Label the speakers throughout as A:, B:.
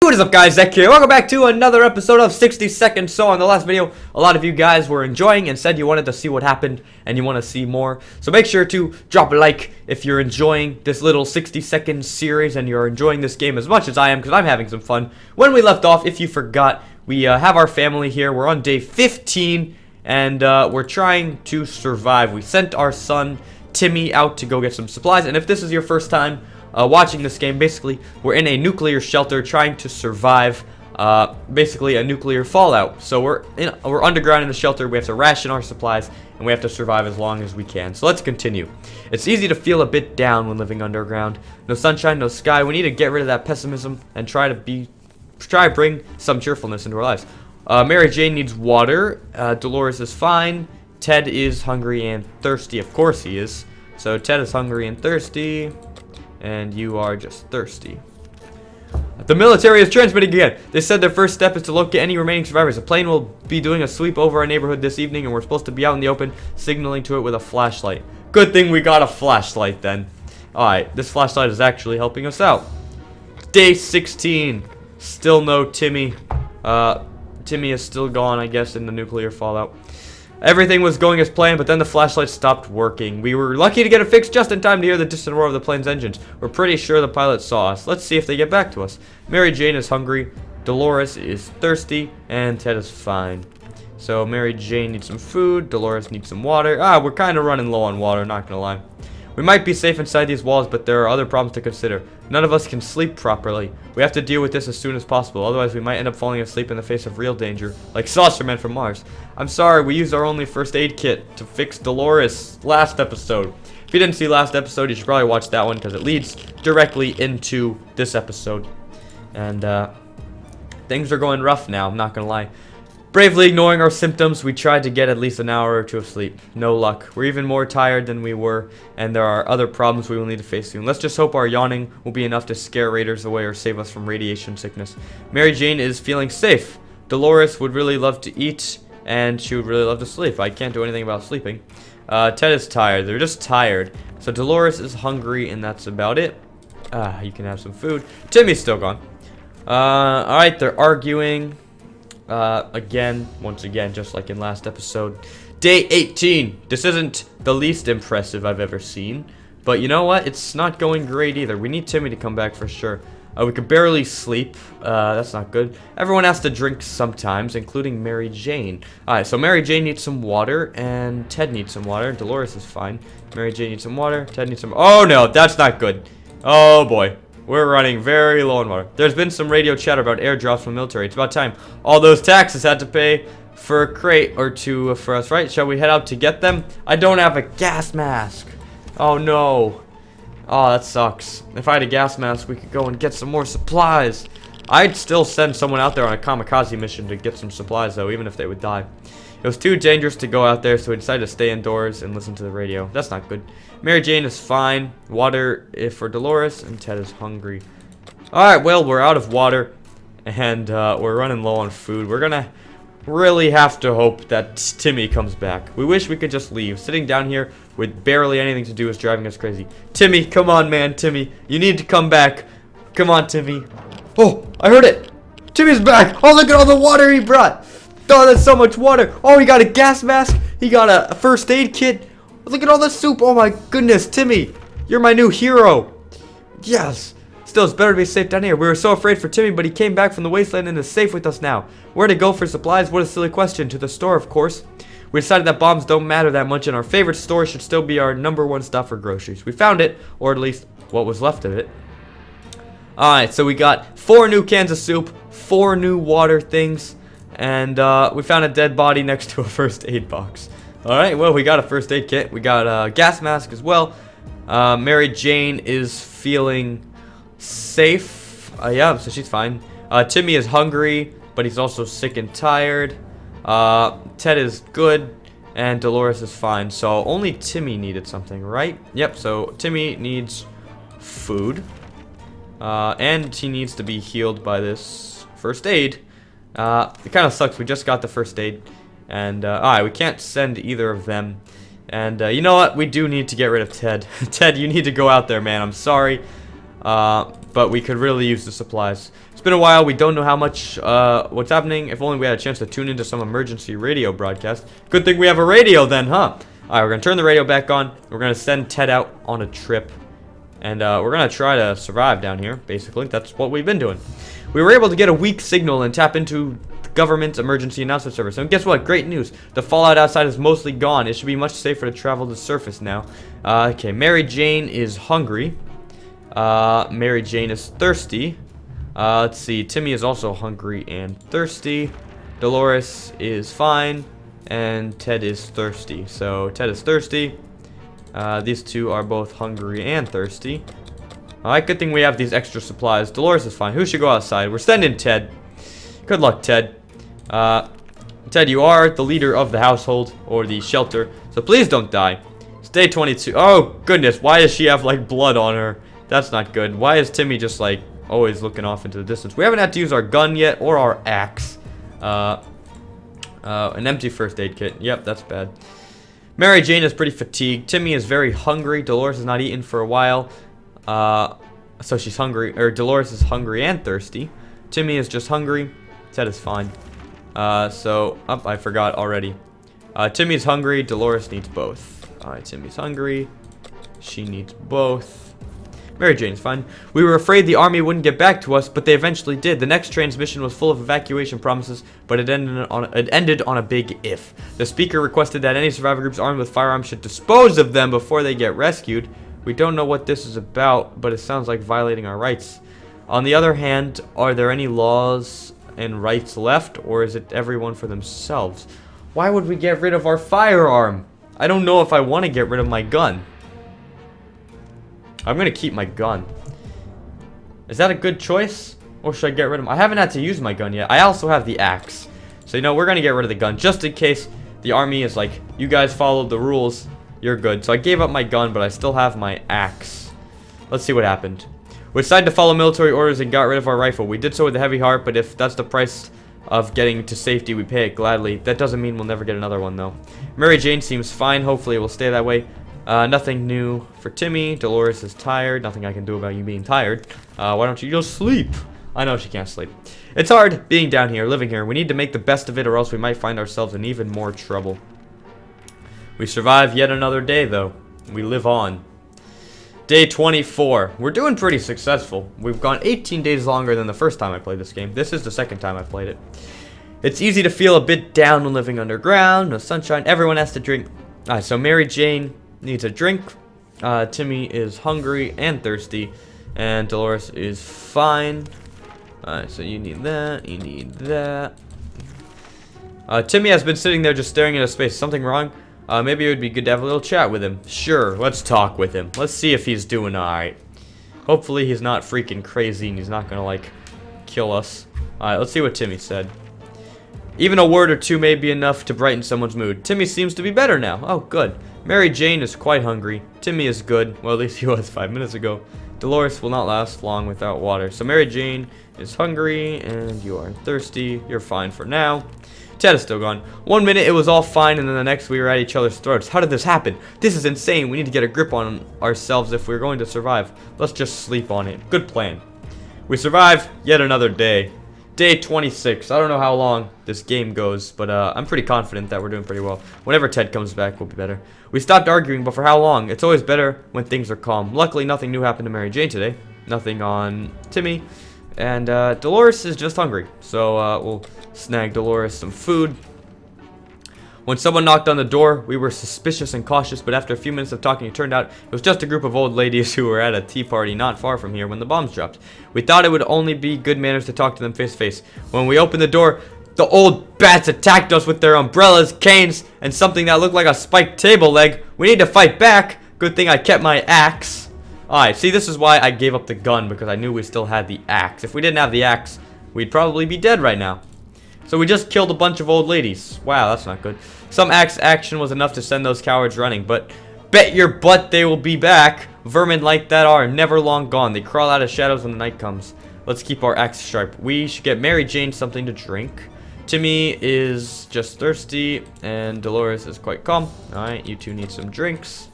A: What is up, guys? Zach here. Welcome back to another episode of 60 Seconds. So on the last video, a lot of you guys were enjoying and said you wanted to see what happened and you want to see more. So make sure to drop a like if you're enjoying this little 60 second series and you're enjoying this game as much as I am, because I'm having some fun. When we left off, if you forgot, we have our family here. We're on day 15 and we're trying to survive. We sent our son Timmy out to go get some supplies, and if this is your first time watching this game, basically we're in a nuclear shelter trying to survive basically a nuclear fallout. So we're underground in the shelter. We have to ration our supplies and we have to survive as long as we can. So let's continue. It's easy to feel a bit down when living underground. No sunshine, no sky. We need to get rid of that pessimism and try to bring some cheerfulness into our lives. Mary Jane needs water. Dolores is fine. Ted is hungry and thirsty. Of course he is. So Ted is hungry and thirsty. And you are just thirsty. The military is transmitting again. They said their first step is to locate any remaining survivors. A plane will be doing a sweep over our neighborhood this evening, and we're supposed to be out in the open, signaling to it with a flashlight. Good thing we got a flashlight then. Alright, this flashlight is actually helping us out. Day 16. Still no Timmy. Timmy is still gone, I guess, in the nuclear fallout. Everything was going as planned, but then the flashlight stopped working. We were lucky to get it fixed just in time to hear the distant roar of the plane's engines. We're pretty sure the pilot saw us. Let's see if they get back to us. Mary Jane is hungry, Dolores is thirsty, and Ted is fine. So Mary Jane needs some food, Dolores needs some water. We're kind of running low on water, not gonna lie. We might be safe inside these walls, but there are other problems to consider. None of us can sleep properly. We have to deal with this as soon as possible, otherwise we might end up falling asleep in the face of real danger, like Saucerman from Mars. I'm sorry, we used our only first aid kit to fix Dolores last episode. If you didn't see last episode, you should probably watch that one, because it leads directly into this episode. And things are going rough now, I'm not gonna lie. Bravely ignoring our symptoms, we tried to get at least an hour or two of sleep. No luck. We're even more tired than we were, and there are other problems we will need to face soon. Let's just hope our yawning will be enough to scare raiders away or save us from radiation sickness. Mary Jane is feeling safe. Dolores would really love to eat, and she would really love to sleep. I can't do anything about sleeping. Ted is tired. They're just tired. So Dolores is hungry, and that's about it. You can have some food. Timmy's still gone. Alright, they're arguing. Once again, just like in last episode. Day 18. This isn't the least impressive I've ever seen. But you know what? It's not going great either. We need Timmy to come back for sure. We could barely sleep. That's not good. Everyone has to drink sometimes, including Mary Jane. Alright, so Mary Jane needs some water, and Ted needs some water. Dolores is fine. Mary Jane needs some water. Ted needs some... Oh, no, that's not good. Oh, boy. We're running very low on water. There's been some radio chatter about airdrops from the military. It's about time. All those taxes had to pay for a crate or two for us, right? Shall we head out to get them? I don't have a gas mask. Oh, no. Oh, that sucks. If I had a gas mask, we could go and get some more supplies. I'd still send someone out there on a kamikaze mission to get some supplies, though, even if they would die. It was too dangerous to go out there, so we decided to stay indoors and listen to the radio. That's not good. Mary Jane is fine. Water for Dolores, and Ted is hungry. Alright, well, we're out of water, and we're running low on food. We're gonna really have to hope that Timmy comes back. We wish we could just leave. Sitting down here with barely anything to do is driving us crazy. Timmy, come on, man, Timmy. You need to come back. Come on, Timmy. Oh, I heard it. Timmy's back. Oh, look at all the water he brought. Oh, that's so much water. Oh, he got a gas mask. He got a first aid kit. Look at all the soup. Oh, my goodness. Timmy, you're my new hero. Yes. Still, it's better to be safe down here. We were so afraid for Timmy, but he came back from the wasteland and is safe with us now. Where to go for supplies? What a silly question. To the store, of course. We decided that bombs don't matter that much, and our favorite store should still be our #1 stop for groceries. We found it, or at least what was left of it. Alright, so we got 4 new cans of soup, 4 new water things, and we found a dead body next to a first aid box. Alright, well, we got a first aid kit. We got a gas mask as well. Mary Jane is feeling safe. Yeah, so she's fine. Timmy is hungry, but he's also sick and tired. Ted is good, and Dolores is fine. So only Timmy needed something, right? Yep, so Timmy needs food. And he needs to be healed by this first aid. It kind of sucks. We just got the first aid. And, alright, we can't send either of them. And, you know what? We do need to get rid of Ted. Ted, you need to go out there, man. I'm sorry. But we could really use the supplies. been a while. We don't know how much, what's happening. If only we had a chance to tune into some emergency radio broadcast. Good thing we have a radio then, huh? Alright, we're gonna turn the radio back on. We're gonna send Ted out on a trip. And, we're gonna try to survive down here, basically. That's what we've been doing. We were able to get a weak signal and tap into the government's emergency announcement service. And guess what? Great news. The fallout outside is mostly gone. It should be much safer to travel to the surface now. Okay, Mary Jane is hungry. Mary Jane is thirsty. Let's see. Timmy is also hungry and thirsty. Dolores is fine. And Ted is thirsty. So, Ted is thirsty. These two are both hungry and thirsty. Alright, good thing we have these extra supplies. Dolores is fine. Who should go outside? We're sending Ted. Good luck, Ted. Ted, you are the leader of the household, or the shelter, so please don't die. It's day 22. Oh, goodness. Why does she have, like, blood on her? That's not good. Why is Timmy just, like, always looking off into the distance? We haven't had to use our gun yet, or our axe. An empty first aid kit. Yep, that's bad. Mary Jane is pretty fatigued. Timmy is very hungry. Dolores has not eaten for a while. So she's hungry, or Dolores is hungry and thirsty. Timmy is just hungry. Ted is fine. I forgot already. Timmy's hungry. Dolores needs both. Alright, Timmy's hungry. She needs both. Mary Jane's fine. We were afraid the army wouldn't get back to us, but they eventually did. The next transmission was full of evacuation promises, but it ended on a big if. The speaker requested that any survivor groups armed with firearms should dispose of them before they get rescued. We don't know what this is about, but it sounds like violating our rights. On the other hand, are there any laws and rights left, or is it everyone for themselves? Why would we get rid of our firearm? I don't know if I want to get rid of my gun. I'm going to keep my gun. Is that a good choice? Or should I get rid of I haven't had to use my gun yet. I also have the axe. So, you know, we're going to get rid of the gun just in case the army is like, you guys followed the rules. You're good. So I gave up my gun, but I still have my axe. Let's see what happened. We decided to follow military orders and got rid of our rifle. We did so with a heavy heart, but if that's the price of getting to safety, we pay it gladly. That doesn't mean we'll never get another one, though. Mary Jane seems fine. Hopefully it will stay that way. Nothing new for Timmy. Dolores is tired. Nothing I can do about you being tired. Why don't you just sleep? I know she can't sleep. It's hard being down here, living here. We need to make the best of it, or else we might find ourselves in even more trouble. We survive yet another day, though. We live on. Day 24. We're doing pretty successful. We've gone 18 days longer than the first time I played this game. This is the second time I've played it. It's easy to feel a bit down when living underground. No sunshine. Everyone has to drink. Alright, so Mary Jane needs a drink. Timmy is hungry and thirsty. And Dolores is fine. Alright, so you need that. You need that. Timmy has been sitting there just staring into space. Something wrong? Maybe it would be good to have a little chat with him. Sure, let's talk with him. Let's see if he's doing alright. Hopefully he's not freaking crazy and he's not gonna, like, kill us. Alright, let's see what Timmy said. Even a word or two may be enough to brighten someone's mood. Timmy seems to be better now. Oh, good. Mary Jane is quite hungry. Timmy is good. Well, at least he was 5 minutes ago. Dolores will not last long without water. So Mary Jane is hungry and you are thirsty. You're fine for now. Ted is still gone. 1 minute it was all fine, and then the next we were at each other's throats. How did this happen? This is insane. We need to get a grip on ourselves if we're going to survive. Let's just sleep on it. Good plan. We survive yet another day. Day 26. I don't know how long this game goes, but I'm pretty confident that we're doing pretty well. Whenever Ted comes back, we'll be better. We stopped arguing, but for how long? It's always better when things are calm. Luckily, nothing new happened to Mary Jane today. Nothing on Timmy. And Dolores is just hungry, so we'll snag Dolores some food. When someone knocked on the door, we were suspicious and cautious, but after a few minutes of talking, it turned out it was just a group of old ladies who were at a tea party not far from here when the bombs dropped. We thought it would only be good manners to talk to them face to face. When we opened the door, the old bats attacked us with their umbrellas, canes, and something that looked like a spiked table leg. We need to fight back. Good thing I kept my axe. Alright, see, this is why I gave up the gun, because I knew we still had the axe. If we didn't have the axe, we'd probably be dead right now. So we just killed a bunch of old ladies. Wow, that's not good. Some axe action was enough to send those cowards running, but bet your butt they will be back. Vermin like that are never long gone. They crawl out of shadows when the night comes. Let's keep our axe sharp. We should get Mary Jane something to drink. Timmy is just thirsty, and Dolores is quite calm. Alright, you two need some drinks.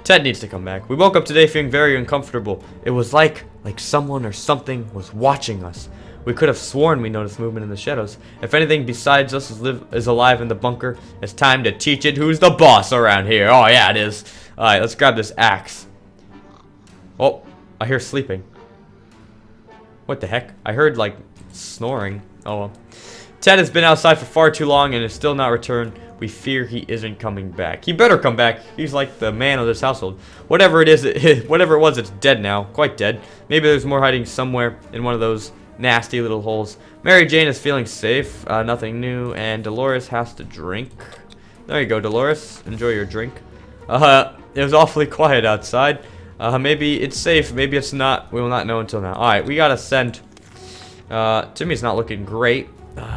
A: Ted needs to come back. We woke up today feeling very uncomfortable. It was like someone or something was watching us. We could have sworn we noticed movement in the shadows. If anything besides us is alive in the bunker, it's time to teach it who's the boss around here. Oh, yeah, it is. Alright, let's grab this axe. Oh, I hear sleeping. What the heck? I heard, like, snoring. Oh, well. Ted has been outside for far too long and is still not returned. We fear he isn't coming back. He better come back. He's like the man of this household. Whatever it is, whatever it was, it's dead now. Quite dead. Maybe there's more hiding somewhere in one of those nasty little holes. Mary Jane is feeling safe. Nothing new. And Dolores has to drink. There you go, Dolores. Enjoy your drink. It was awfully quiet outside. Maybe it's safe. Maybe it's not. We will not know until now. Alright, we gotta send. Timmy's not looking great.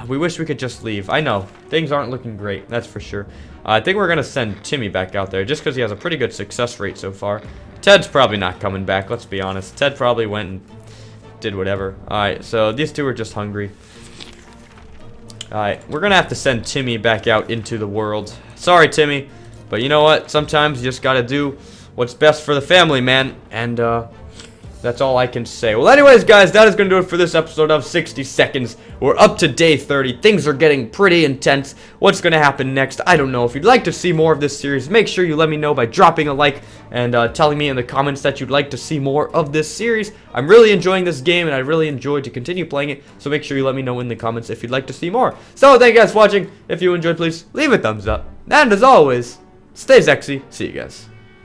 A: We wish we could just leave. I know. Things aren't looking great. That's for sure. I think we're going to send Timmy back out there just because he has a pretty good success rate so far. Ted's probably not coming back. Let's be honest. Ted probably went and did whatever. Alright, so these two are just hungry. Alright, we're going to have to send Timmy back out into the world. Sorry, Timmy. But you know what? Sometimes you just got to do what's best for the family, man. And, that's all I can say. Well, anyways, guys, that is going to do it for this episode of 60 Seconds. We're up to day 30. Things are getting pretty intense. What's going to happen next? I don't know. If you'd like to see more of this series, make sure you let me know by dropping a like and telling me in the comments that you'd like to see more of this series. I'm really enjoying this game, and I really enjoy to continue playing it, so make sure you let me know in the comments if you'd like to see more. So, thank you guys for watching. If you enjoyed, please leave a thumbs up. And as always, stay sexy. See you guys.